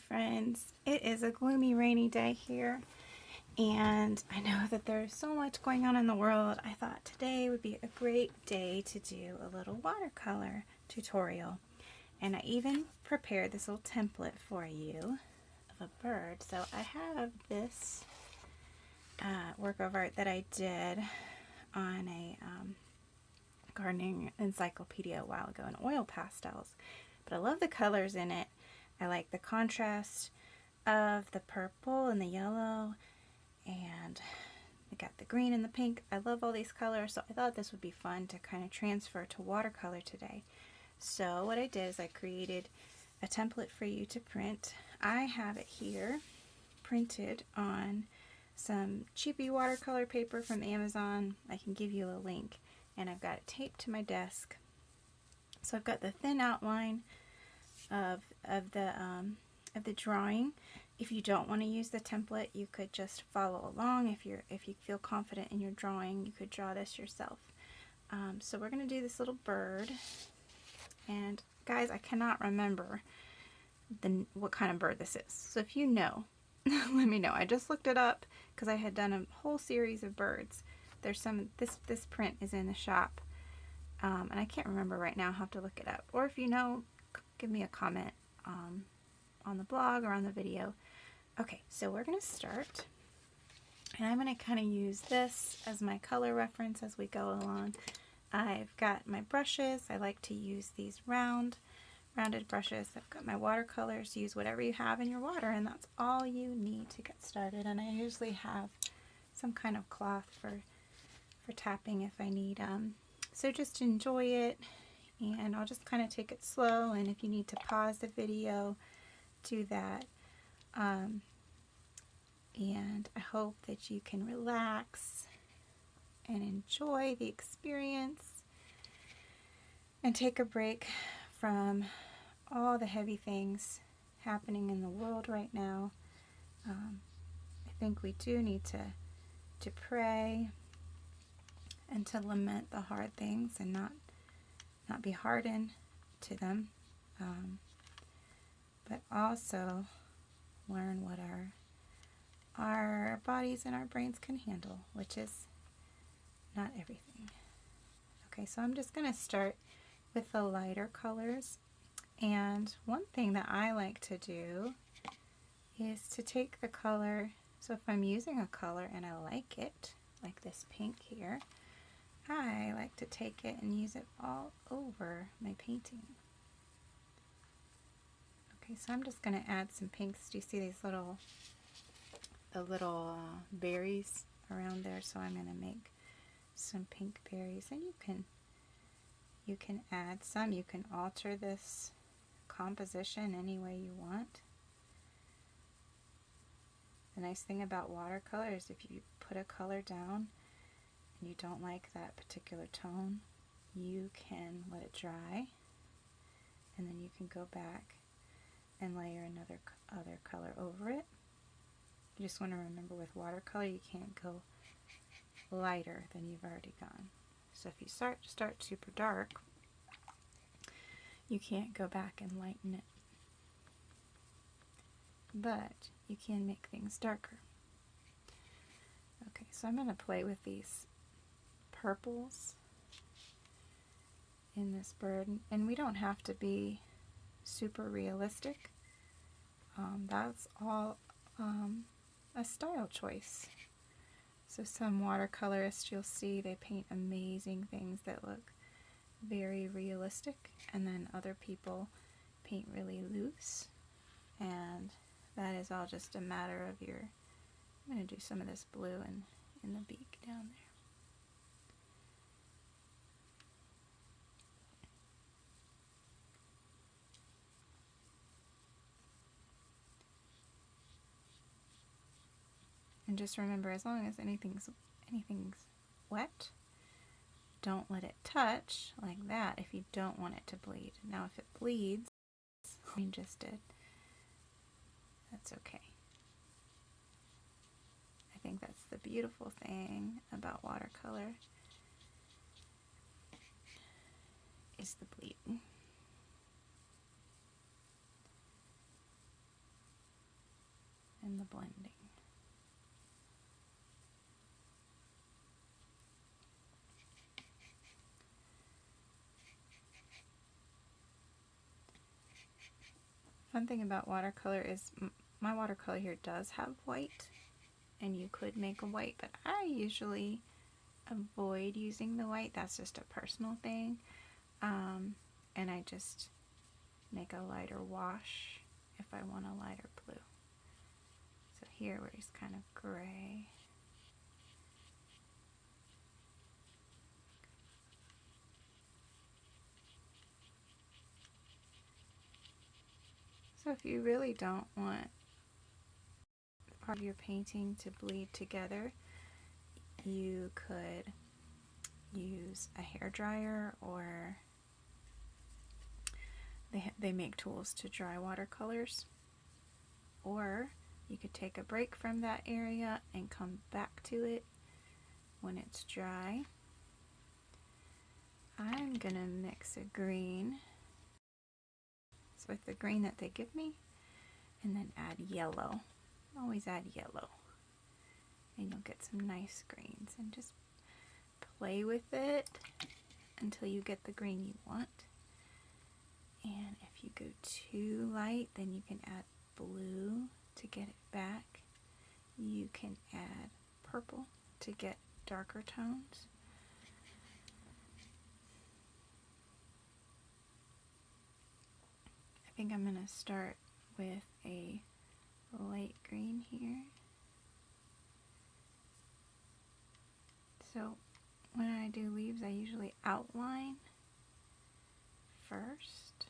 friends. It is a gloomy, rainy day here, and I know that there's so much going on in the world. I thought today would be a great day to do a little watercolor tutorial, and I even prepared this little template for you of a bird. So I have this work of art that I did on a gardening encyclopedia a while ago in oil pastels, but I love the colors in it. I like the contrast of the purple and the yellow, and I got the green and the pink. I love all these colors, so I thought this would be fun to kind of transfer to watercolor today. So what I did is I created a template for you to print. I have it here printed on some cheapy watercolor paper from Amazon. I can give you a link, and I've got it taped to my desk. So I've got the thin outline of the drawing. If you don't want to use the template, you could just follow along. If you feel confident in your drawing, you could draw this yourself. So we're going to do this little bird, and guys, I cannot remember what kind of bird this is. So if you know, let me know. I just looked it up because I had done a whole series of birds. There's some. This print is in the shop, and I can't remember right now. I'll have to look it up. Or if you know, give me a comment on the blog or on the video. Okay, so we're going to start, and I'm going to kind of use this as my color reference as we go along. I've got my brushes. I like to use these rounded brushes. I've got my watercolors. Use whatever you have in your water, and that's all you need to get started. And I usually have some kind of cloth for tapping if I need. So just enjoy it, and I'll just kind of take it slow, and if you need to pause the video, do that. And I hope that you can relax and enjoy the experience and take a break from all the heavy things happening in the world right now. I think we do need to pray and to lament the hard things and not be hardened to them, but also learn what our bodies and our brains can handle, which is not everything. Okay, so I'm just going to start with the lighter colors, and one thing that I like to do is to take the color. So if I'm using a color and I like it, like this pink here, I like to take it and use it all over my painting. Okay, so I'm just going to add some pinks. Do you see these little berries around there? So I'm going to make some pink berries, and you can add some. You can alter this composition any way you want. The nice thing about watercolor is if you put a color down and you don't like that particular tone, you can let it dry, and then you can go back and layer another other color over it. You just want to remember, with watercolor you can't go lighter than you've already gone. So if you start super dark, you can't go back and lighten it, but you can make things darker. Okay, so I'm going to play with these purples in this bird, and we don't have to be super realistic. That's all a style choice. So some watercolorists, you'll see, they paint amazing things that look very realistic, and then other people paint really loose, and that is all just a matter of your. I'm going to do some of this blue in the beak down there. And just remember, as long as anything's wet, don't let it touch like that if you don't want it to bleed. Now if it bleeds, we just did, that's okay. I think that's the beautiful thing about watercolor, is the bleeding. blending. Fun thing about watercolor is my watercolor here does have white, and you could make a white, but I usually avoid using the white. That's just a personal thing. And I just make a lighter wash if I want a lighter blue. So here where he's kind of gray. So if you really don't want part of your painting to bleed together, you could use a hairdryer, or they make tools to dry watercolors, or you could take a break from that area and come back to it when it's dry. I'm gonna mix a green with the green that they give me, and then add yellow. Always add yellow, and you'll get some nice greens, and just play with it until you get the green you want. And if you go too light, then you can add blue to get it back. You can add purple to get darker tones. I think I'm going to start with a light green here. So when I do leaves, I usually outline first.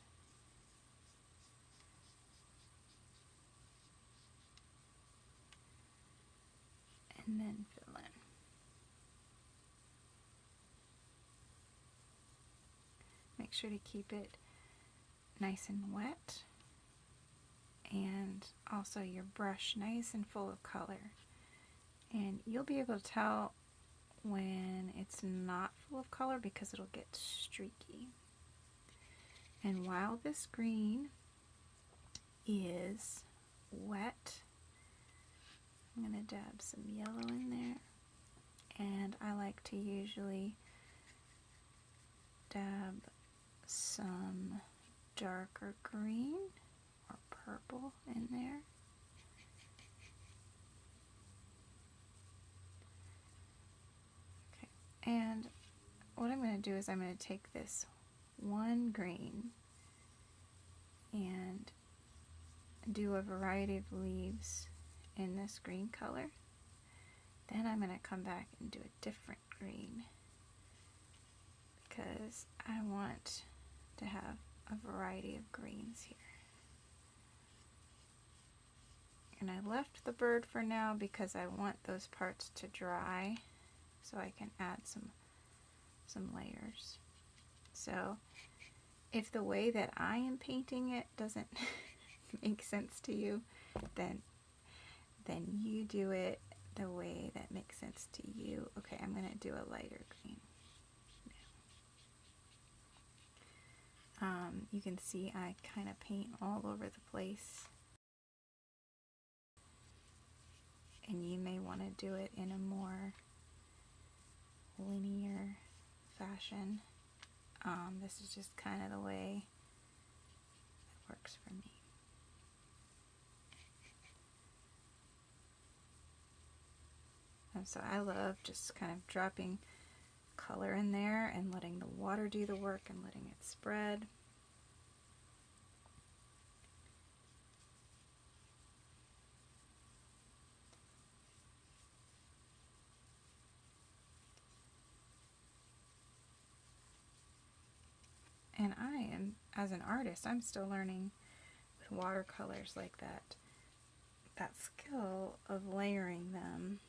And then fill in. Make sure to keep it nice and wet, and also your brush nice and full of color. And you'll be able to tell when it's not full of color because it'll get streaky. And while this green is wet, I'm going to dab some yellow in there, and I like to usually dab some darker green or purple in there. Okay, and what I'm going to do is I'm going to take this one green and do a variety of leaves in this green color. Then I'm going to come back and do a different green because I want to have a variety of greens here. And I left the bird for now because I want those parts to dry so I can add some layers. So if the way that I am painting it doesn't make sense to you, then you do it the way that makes sense to you. Okay, I'm going to do a lighter green. You can see I kind of paint all over the place, and you may want to do it in a more linear fashion. This is just kind of the way it works for me. And so I love just kind of dropping color in there and letting the water do the work and letting it spread. And I am, as an artist, I'm still learning with watercolors like that skill of layering them.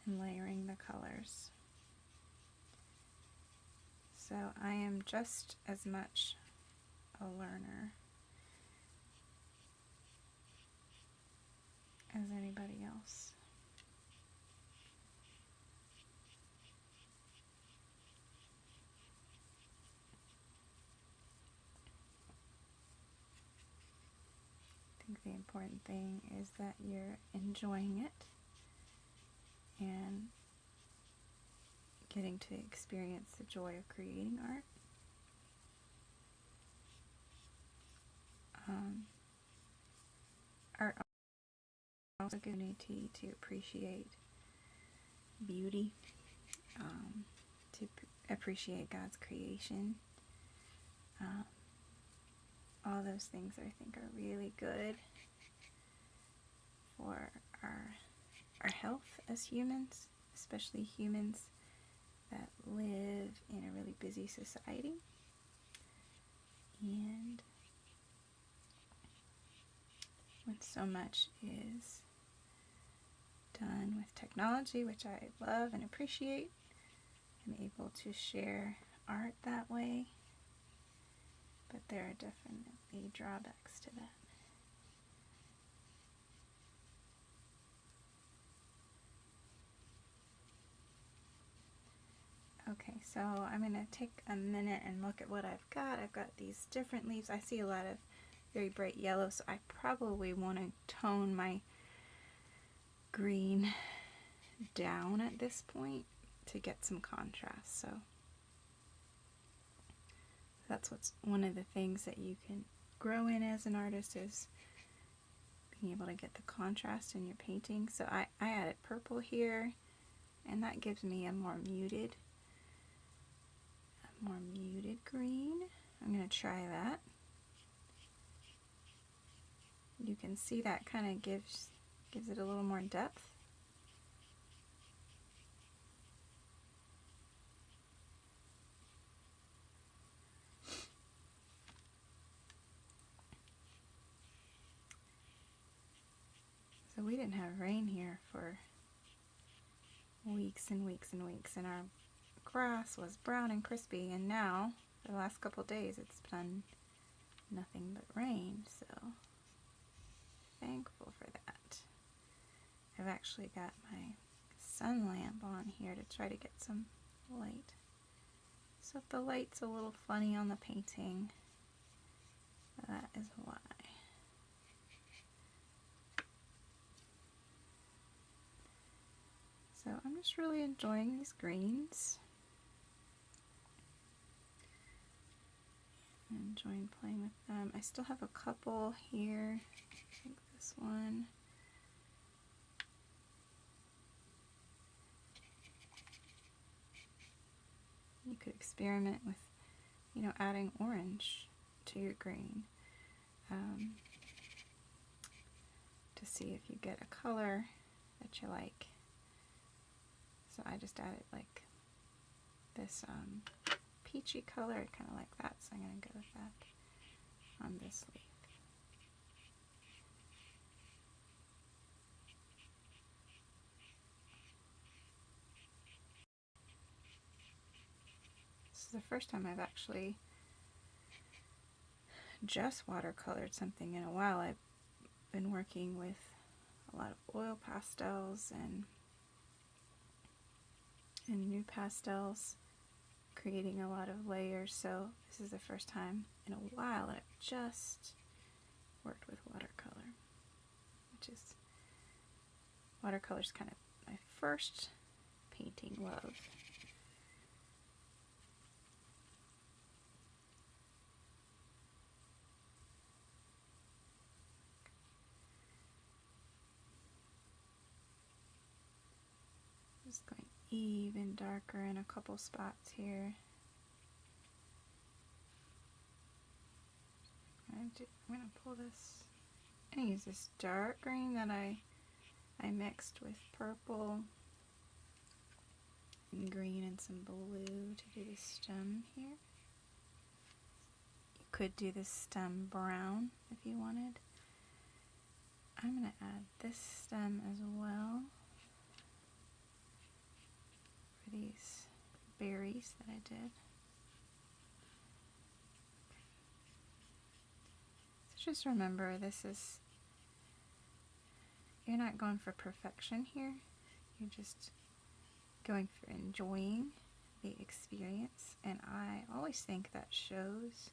And layering the colors. So I am just as much a learner as anybody else. important thing is that you're enjoying it and getting to experience the joy of creating art. Art also gives you an opportunity to appreciate beauty, to appreciate God's creation. All those things I think are really good for our health as humans, especially humans that live in a really busy society. And when so much is done with technology, which I love and appreciate, I'm able to share art that way, but there are definitely drawbacks to that. Okay, so I'm going to take a minute and look at what I've got. I've got these different leaves. I see a lot of very bright yellow, so I probably want to tone my green down at this point to get some contrast. So that's what's one of the things that you can grow in as an artist, is being able to get the contrast in your painting. So I added purple here, and that gives me a more muted green. I'm going to try that. You can see that kind of gives it a little more depth. So we didn't have rain here for weeks and weeks and weeks, and our grass was brown and crispy, and now for the last couple days it's done nothing but rain, so thankful for that. I've actually got my sun lamp on here to try to get some light. So if the light's a little funny on the painting, that is why. So I'm just really enjoying these greens. Enjoying playing with them. I still have a couple here. I think this one. You could experiment with, adding orange to your green to see if you get a color that you like. So I just added like this peachy color, I kind of like that, so I'm going to go with that on this leaf. This is the first time I've actually just watercolored something in a while. I've been working with a lot of oil pastels and new pastels, creating a lot of layers, so this is the first time in a while that I've just worked with watercolor, which is, watercolor's kind of my first painting love. Just going even darker in a couple spots here. I'm going to pull this and use this dark green that I mixed with purple and green and some blue to do the stem here. You could do the stem brown if you wanted. I'm going to add this stem as well for these berries that I did. So just remember, you're not going for perfection here. You're just going for enjoying the experience, and I always think that shows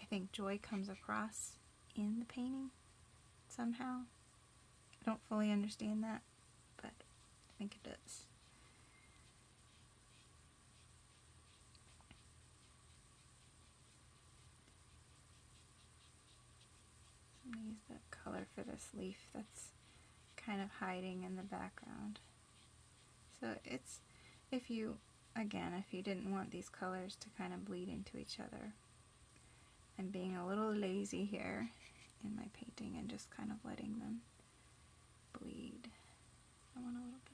I think joy comes across in the painting somehow. I don't fully understand that, but I think it does. I'm going to use that color for this leaf that's kind of hiding in the background. So it's, if you didn't want these colors to kind of bleed into each other, I'm being a little lazy here in my painting and just kind of letting them bleed. I want a little bit more.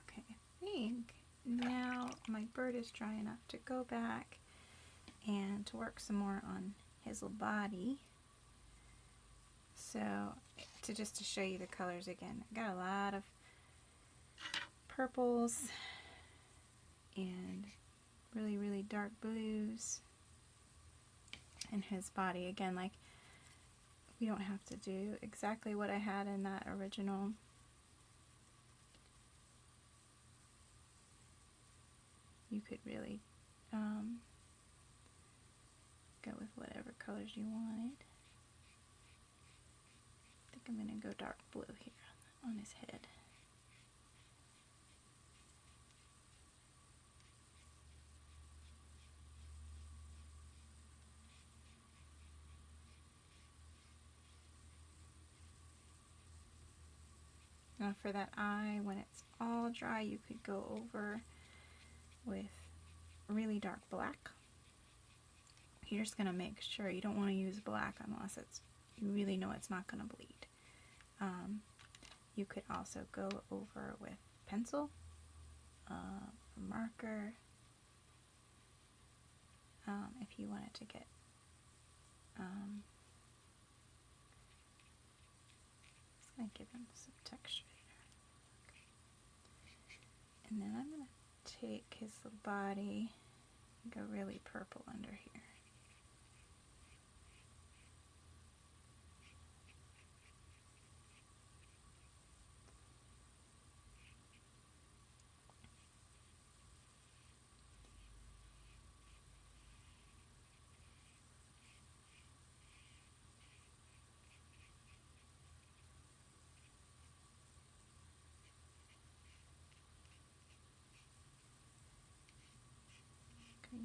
Okay, I think now my bird is dry enough to go back and to work some more on his little body. So just to show you the colors again, I got a lot of purples and really, really dark blues in his body. Again, like, we don't have to do exactly what I had in that original. You could really go with whatever colors you wanted. I think I'm going to go dark blue here on his head. Now for that eye, when it's all dry, you could go over with really dark black. You're just going to make sure you don't want to use black unless you really know it's not going to bleed. You could also go over with pencil, marker, if you wanted to get just going to give him some texture there. Okay. And then I'm going to take his little body and go really purple under here.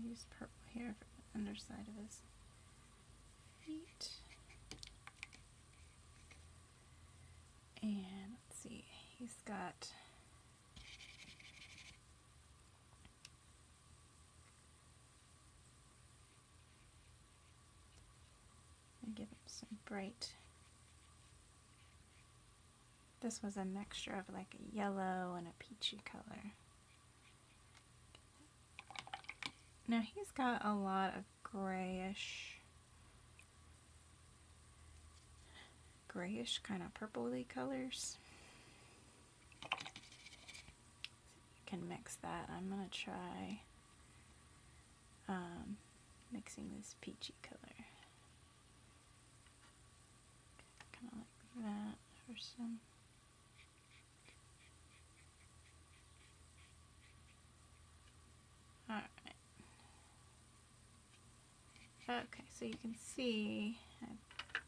Use purple here for the underside of his feet. And let's see, he's got and give him some bright. This was a mixture of like a yellow and a peachy color. Now he's got a lot of grayish kind of purpley colors. So you can mix that. I'm gonna try mixing this peachy color. Kind of like that for some. Alright. Okay, so you can see I've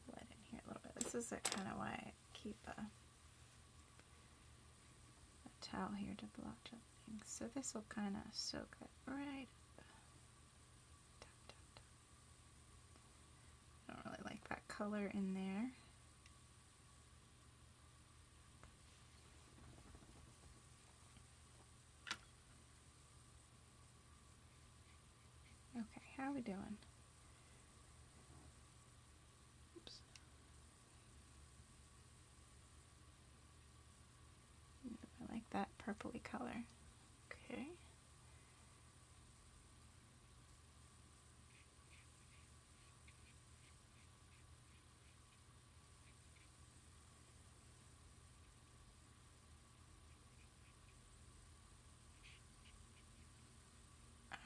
bled in here a little bit. This is kind of why I keep a towel here to block up things. So this will kind of soak that right up. Tap, tap, tap. I don't really like that color in there. Okay, how are we doing? Oops. purpley color. Okay.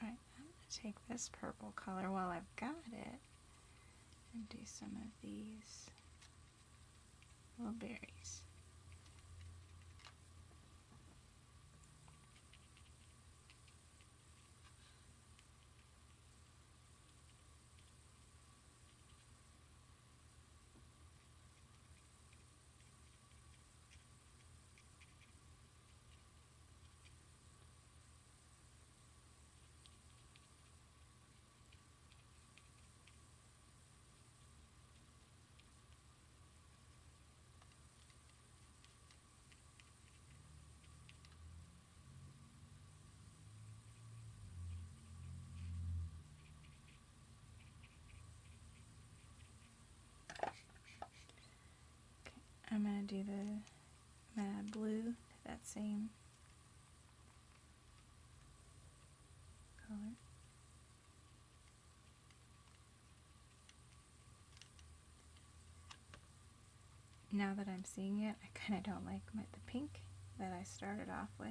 Alright, I'm going to take this purple color while I've got it and do some of these little berries. I'm going to do I'm going to add blue to that same color. Now that I'm seeing it, I kind of don't like the pink that I started off with.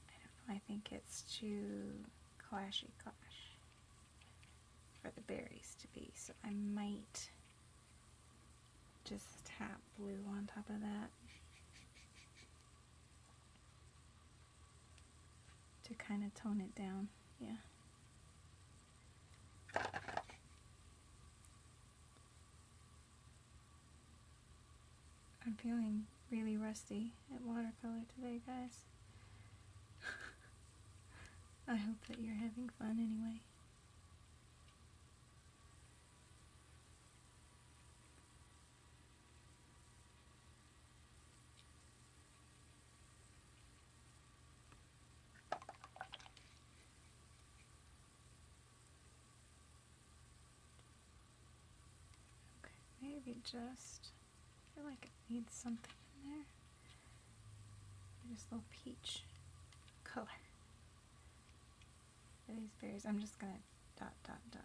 I don't know, I think it's too clashy for the berries to be, so I might just tap blue on top of that to kind of tone it down. Yeah. I'm feeling really rusty at watercolor today, guys. I hope that you're having fun anyway. Okay, maybe just, I feel like it needs something in there. Just a little peach color for these berries. I'm just gonna dot it in there.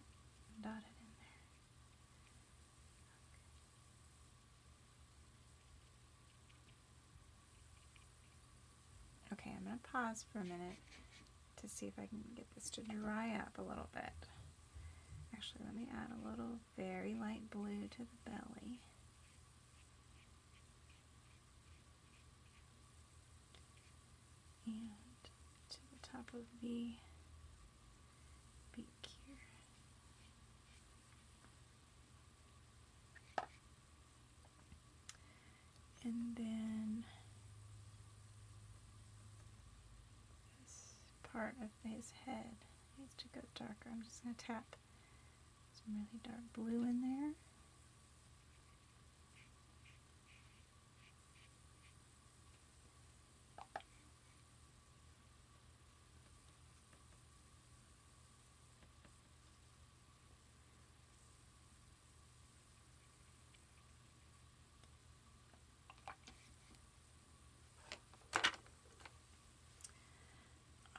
Okay, I'm gonna pause for a minute to see if I can get this to dry up a little bit. Actually, let me add a little very light blue to the belly. And to the top of the beak here. And then this part of his head needs to go darker. I'm just going to tap some really dark blue in there.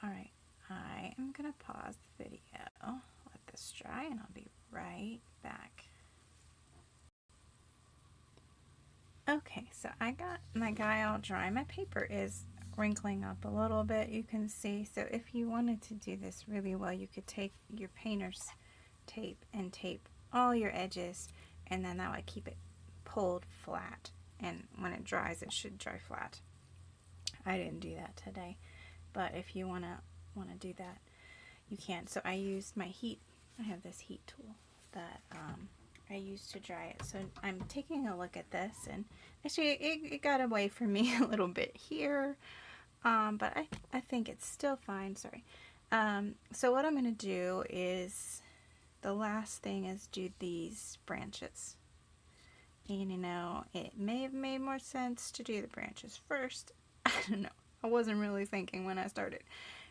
Alright, I am going to pause the video, let this dry, and I'll be right back. Okay, so I got my guy all dry. My paper is wrinkling up a little bit, you can see. So if you wanted to do this really well, you could take your painter's tape and tape all your edges, and then that would keep it pulled flat. And when it dries, it should dry flat. I didn't do that today, but if you wanna do that, you can. So I used my heat. I have this heat tool that I used to dry it. So I'm taking a look at this, and actually it got away from me a little bit here, but I think it's still fine. Sorry. So what I'm going to do is, the last thing is do these branches. And you know, it may have made more sense to do the branches first. I don't know. I wasn't really thinking when I started.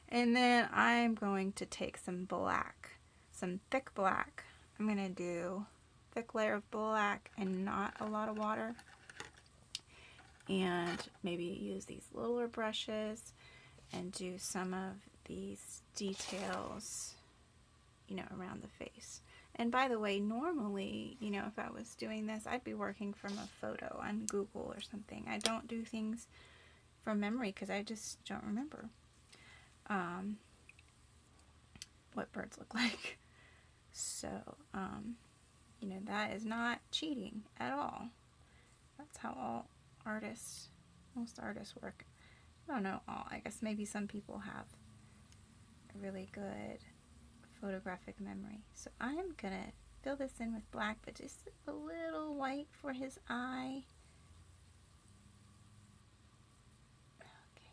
And then I'm going to take some black, some thick black. I'm going to do thick layer of black and not a lot of water. and maybe use these littler brushes and do some of these details, you know, around the face. And by the way, normally, you know, if I was doing this, I'd be working from a photo on Google or something. I don't do things from memory because I just don't remember what birds look like. So, you know, that is not cheating at all. That's how all artists, most artists work. I don't know all. I guess maybe some people have a really good photographic memory. So I'm gonna fill this in with black, but just a little white for his eye. Okay.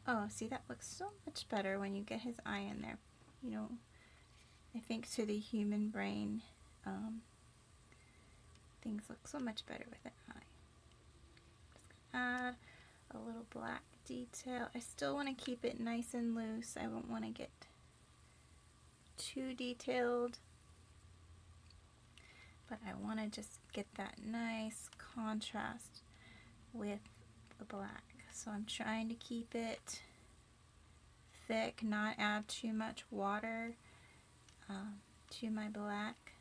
Oh, see, that looks so much better when you get his eye in there. You know, I think to the human brain, things look so much better with an eye. Just gonna add a little black detail. I still want to keep it nice and loose. I don't want to get too detailed, but I want to just get that nice contrast with the black. So I'm trying to keep it thick, not add too much water to my black.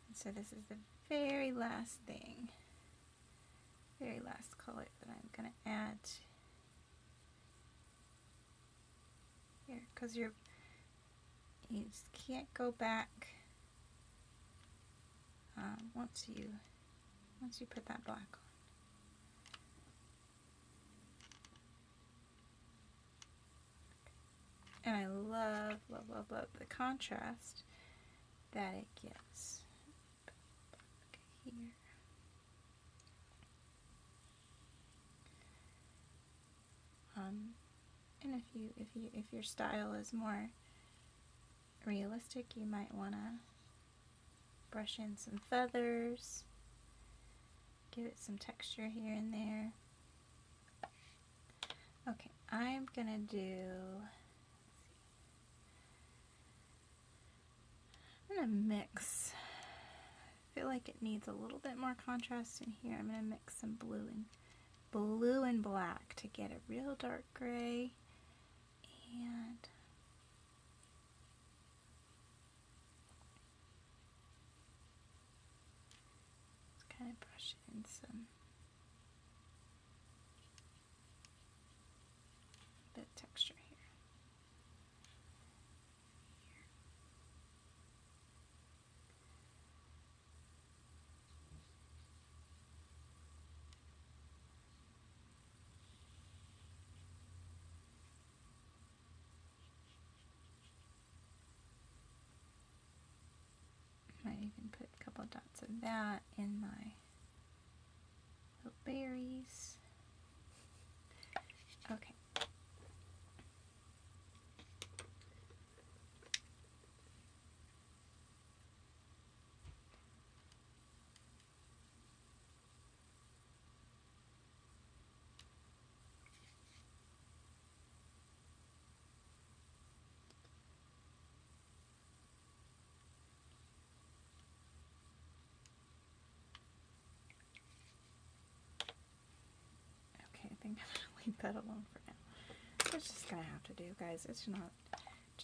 And so this is the very last thing, very last color that I'm going to add here, because you just can't go back once you put that black on. And I love, love, love, love the contrast that it gives. Okay, here. And if your style is more realistic, you might want to brush in some feathers, give it some texture here and there. Okay, I'm gonna mix. I feel like it needs a little bit more contrast in here. I'm gonna mix some blue and black to get a real dark gray, and just kind of brush in some bit of texture here. Might even put a couple dots of that in my little berries. Okay. I think I'm gonna leave that alone for now. It's just gonna have to do, guys. It's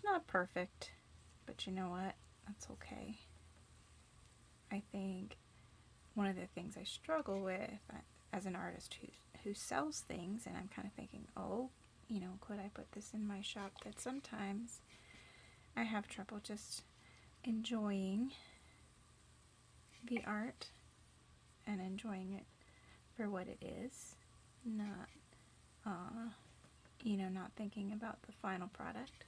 not perfect, but you know what? That's okay. I think one of the things I struggle with as an artist who sells things, and I'm kind of thinking, oh, you know, could I put this in my shop? That sometimes I have trouble just enjoying the art and enjoying it for what it is. Not, you know, not thinking about the final product.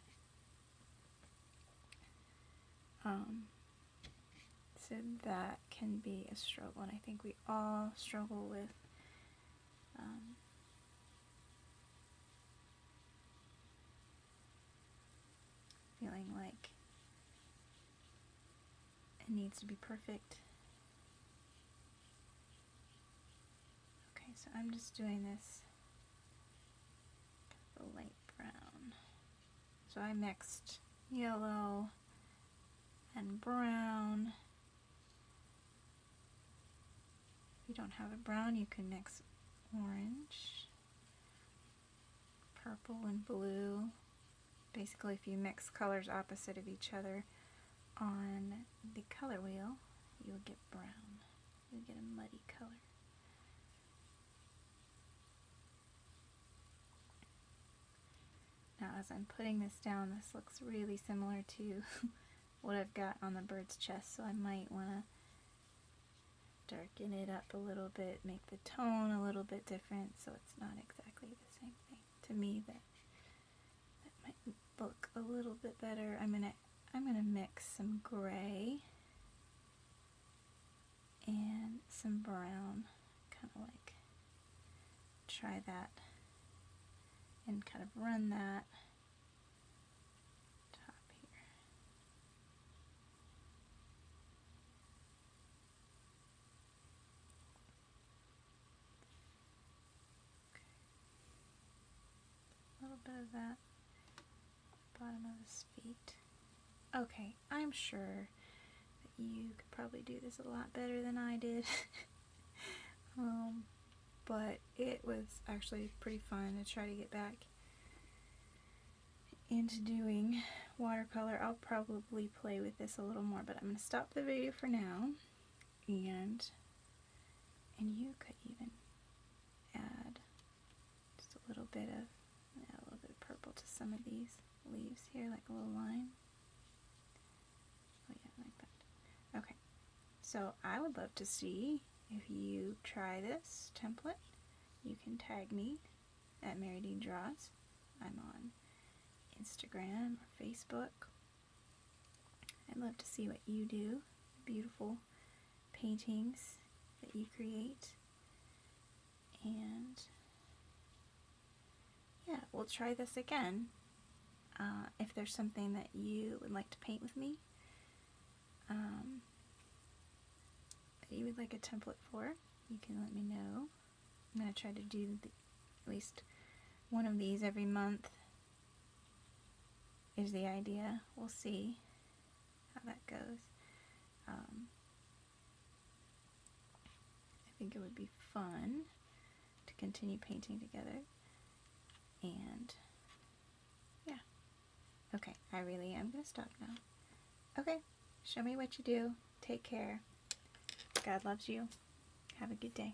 So that can be a struggle, and I think we all struggle with feeling like it needs to be perfect. Okay, so I'm just doing this kind of a light brown. So I mixed yellow and brown you don't have a brown, you can mix orange, purple, and blue. Basically, if you mix colors opposite of each other on the color wheel, you'll get brown. You'll get a muddy color. Now, as I'm putting this down, this looks really similar to what I've got on the bird's chest, so I might want to darken it up a little bit, make the tone a little bit different, so it's not exactly the same thing. To me, that might look a little bit better. I'm gonna mix some gray and some brown, kind of like try that and kind of run that top here. Okay. A little bit of that bottom of his feet. Okay, I'm sure that you could probably do this a lot better than I did. But it was actually pretty fun to try to get back into doing watercolor. I'll probably play with this a little more, but I'm going to stop the video for now, and you could even add just a little bit of purple to some of these leaves here, like a little line. Oh yeah, like that. Okay, so I would love to see if you try this template. You can tag me at Mary Dean Draws. I'm on Instagram or Facebook. I'd love to see what you do, beautiful paintings that you create. And yeah, we'll try this again. If there's something that you would like to paint with me, that you would like a template for, you can let me know. I'm going to try to do at least one of these every month is the idea. We'll see how that goes. I think it would be fun to continue painting together. And yeah. Okay, I really am going to stop now. Okay, show me what you do. Take care. God loves you. Have a good day.